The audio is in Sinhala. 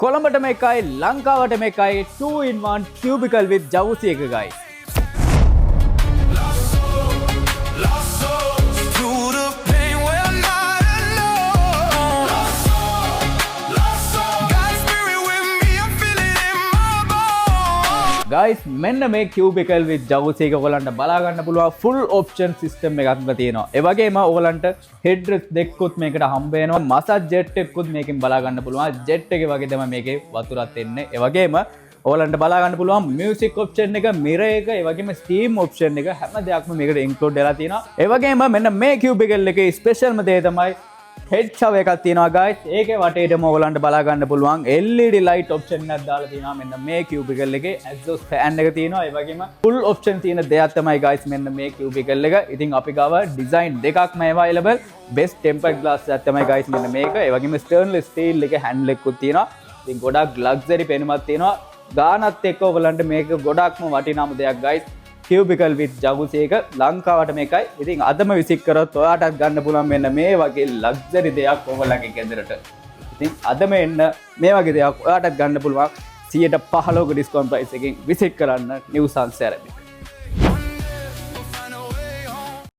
කොළඹටම එකයි ලංකාවටම එකයි 2-in-1 cubicle with ජවුසි එක guys. Guys, මෙන්න මේ cubicle with ජවුසි එක ඔයගලන්ට බලා ගන්න පුළුවන් full option system එකක්ම තියෙනවා. ඒ වගේම ඔයගලන්ට headrest දෙකකුත් මේකට හම්බ වෙනවා. massage jet එකකුත් මේකෙන් බලා ගන්න පුළුවන්. jet එකේ වගේ තමයි මේකේ වතුරත් එන්නේ. ඒ වගේම ඔයගලන්ට බලා ගන්න පුළුවන් music option එක, mirror එක, ඒ වගේම steam option එක හැම දෙයක්ම මේකට include වෙලා තියෙනවා. ඒ වගේම මෙන්න මේ cubicle එකේ special ම දේ තමයි head shower එකක් තියෙනවා guys. ඒකේ වටේටම ඔයගලන්ට බලා ගන්න පුළුවන් LED light option එකක් දාලා තියෙනවා. මෙන්න මේ cubicle එකේ exhaust fan එක තියෙනවා. ඒ වගේම full option තියෙන දෙයක් තමයි guys මෙන්න මේ cubicle එක. ඉතින් අපි ගාව design දෙකක්ම available. best tempered glass එකක් තමයි guys මෙන්න මේක. ඒ වගේම stainless steel එකේ handle එකකුත් තියෙනවා. ඉතින් ගොඩක් luxury පෙනුමක් තියෙනවා. ගානත් එක්ක ඔයගලන්ට මේක ගොඩක්ම වටිනාම දෙයක් guys. cubicle with ජවුසි එක ලංකාවට මේකයි. ඉතින් අදම විසිට් කරොත් ඔයාටත් ගන්න පුළුවන් මෙන්න මේ වගේ ලක්සරි දෙයක් ඔයගලගේ ගෙදරට. ඉතින් අදම එන්න මේ වගේ දෙයක් ඔයාටත් ගන්න පුළුවන් 115ක ඩිස්කවුන්ට් ප්‍රයිස් එකකින් විසිට් කරන්න නිව් සන්ස් සෑරම් එක.